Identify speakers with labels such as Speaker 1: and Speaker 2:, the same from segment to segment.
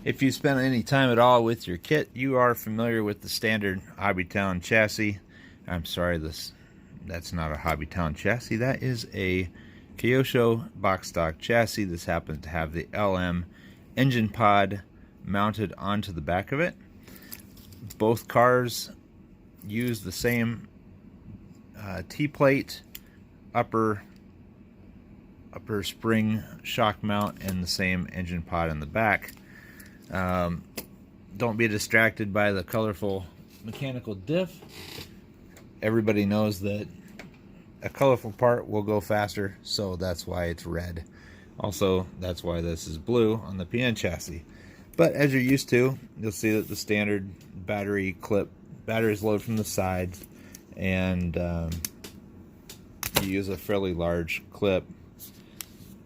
Speaker 1: If you spent any time at all with your kit, you are familiar with the standard Hobbytown chassis. I'm sorry, that's not a Hobbytown chassis. That is a Kyosho box stock chassis. This happens to have the LM engine pod mounted onto the back of it. Both cars use the same T-plate upper spring shock mount and the same engine pod in the back. Don't be distracted by the colorful mechanical diff. Everybody knows that a colorful part will go faster, so that's why it's red. Also, that's why this is blue on the PN chassis. But as you're used to, you'll see that the standard batteries load from the sides, and you use a fairly large clip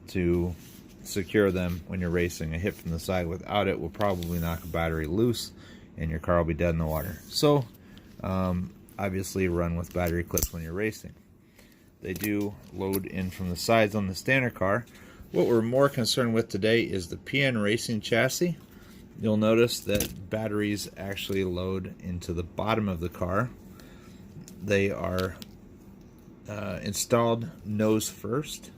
Speaker 1: to secure them when you're racing. A hit from the side without it will probably knock a battery loose and your car will be dead in the water. So obviously run with battery clips when you're racing. They do load in from the sides on the standard car. What we're more concerned with today is the PN Racing chassis. You'll notice that batteries actually load into the bottom of the car. They are installed nose first.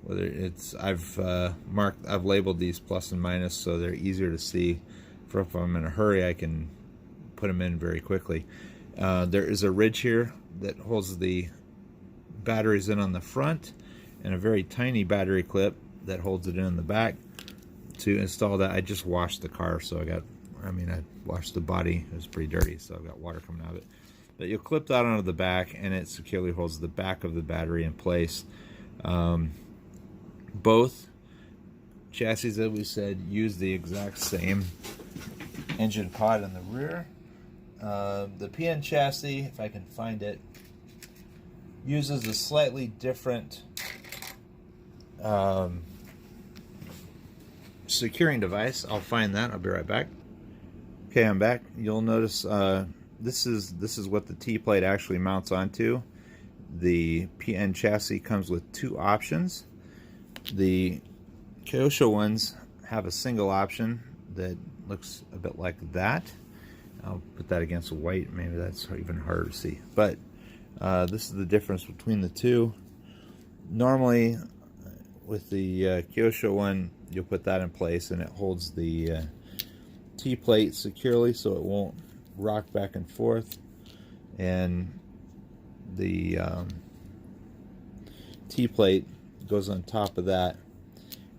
Speaker 1: Whether it's I've labeled these plus and minus so they're easier to see. For if I'm in a hurry, I can put them in very quickly. There is a ridge here that holds the batteries in on the front, and a very tiny battery clip that holds it in the back. To install that, I just washed the car, so I washed the body. It was pretty dirty, so I've got water coming out of it. But you'll clip that onto the back, and it securely holds the back of the battery in place. Both chassis, that we said, use the exact same engine pod in the rear. The PN chassis, if I can find it, uses a slightly different securing device. I'll find that. I'll be right back. Okay, I'm back. You'll notice this is what the T-plate actually mounts onto. The PN chassis comes with two options. The Kyosho ones have a single option that looks a bit like that. I'll put that against white. Maybe that's even harder to see. But this is the difference between the two. Normally, with the Kyosho one, you'll put that in place and it holds the T-plate securely so it won't rock back and forth. And the T-plate goes on top of that,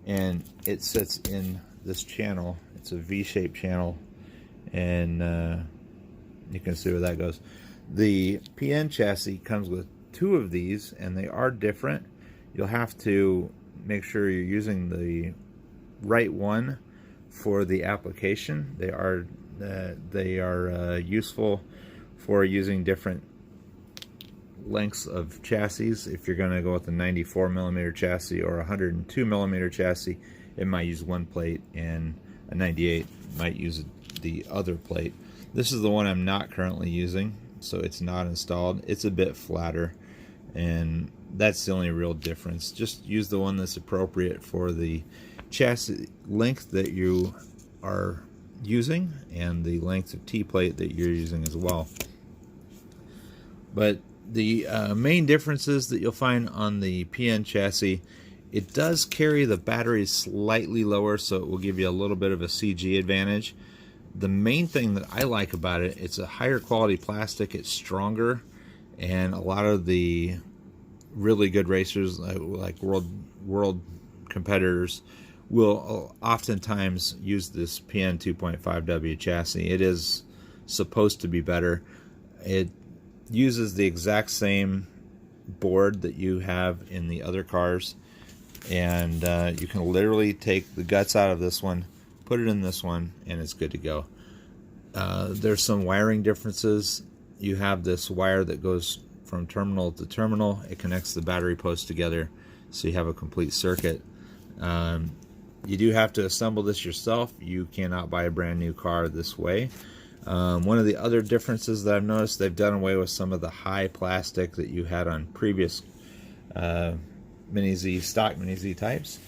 Speaker 1: and it sits in this channel. It's a V-shaped channel, and you can see where that goes. The PN chassis comes with two of these, and they are different. You'll have to make sure you're using the right one for the application. They are useful for using different lengths of chassis. If you're going to go with a 94mm chassis or a 102mm chassis, it might use one plate, and a 98 might use the other plate. This is the one I'm not currently using, so it's not installed. It's a bit flatter, and that's the only real difference. Just use the one that's appropriate for the chassis length that you are using and the length of T-plate that you're using as well. But the main differences that you'll find on the PN chassis, it does carry the batteries slightly lower, so it will give you a little bit of a CG advantage. The main thing that I like about it, it's a higher quality plastic, it's stronger, and a lot of the really good racers, like world competitors, will oftentimes use this PN 2.5W chassis. It is supposed to be better. It uses the exact same board that you have in the other cars, and you can literally take the guts out of this one, put it in this one, and it's good to go. There's some wiring differences. You have this wire that goes from terminal to terminal. It connects the battery posts together, so you have a complete circuit. You do have to assemble this yourself. You cannot buy a brand new car this way. One of the other differences that I've noticed, they've done away with some of the high plastic that you had on previous Mini-Z, stock Mini-Z types.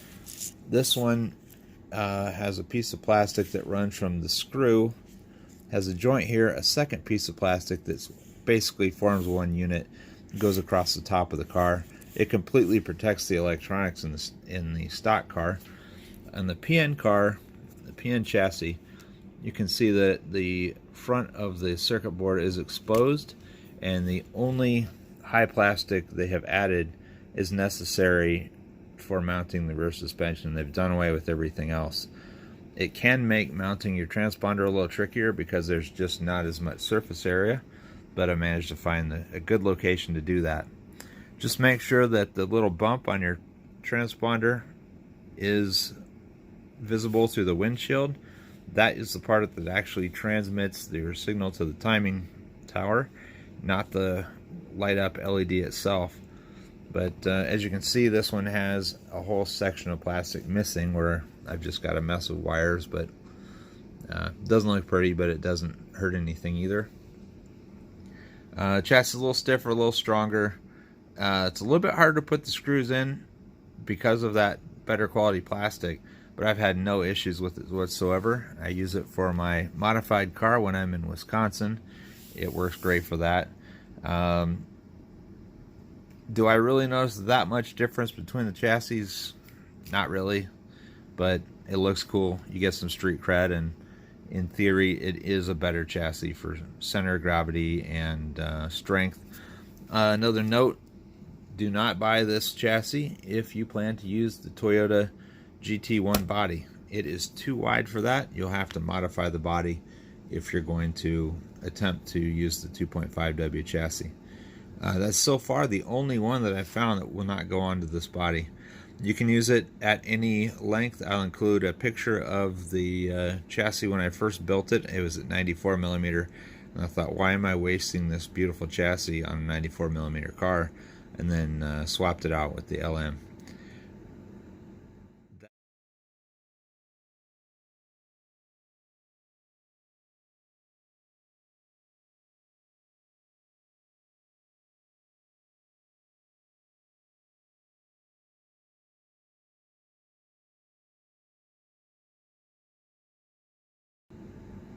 Speaker 1: This one has a piece of plastic that runs from the screw, has a joint here, a second piece of plastic that's basically forms one unit, goes across the top of the car. It completely protects the electronics in the stock car. On the PN car, the PN chassis, you can see that the front of the circuit board is exposed, and the only high plastic they have added is necessary for mounting the rear suspension. They've done away with everything else. It can make mounting your transponder a little trickier because there's just not as much surface area, but I managed to find a good location to do that. Just make sure that the little bump on your transponder is visible through the windshield. That is the part that actually transmits your signal to the timing tower, not the light up LED itself. But as you can see, this one has a whole section of plastic missing where I've just got a mess of wires, but doesn't look pretty, but it doesn't hurt anything either. Chassis is a little stiffer, a little stronger. It's a little bit harder to put the screws in because of that better quality plastic, but I've had no issues with it whatsoever. I use it for my modified car when I'm in Wisconsin. It works great for that. Do I really notice that much difference between the chassis? Not really, but it looks cool. You get some street cred, and in theory it is a better chassis for center of gravity and strength. Another note, do not buy this chassis if you plan to use the Toyota GT1 body. It is too wide for that. You'll have to modify the body if you're going to attempt to use the 2.5W chassis. That's so far the only one that I've found that will not go onto this body. You can use it at any length. I'll include a picture of the chassis when I first built it. It was at 94 millimeter, and I thought, why am I wasting this beautiful chassis on a 94 millimeter car? And then swapped it out with the LM.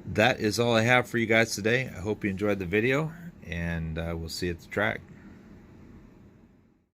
Speaker 1: That is all I have for you guys today. I hope you enjoyed the video, and we'll see you at the track.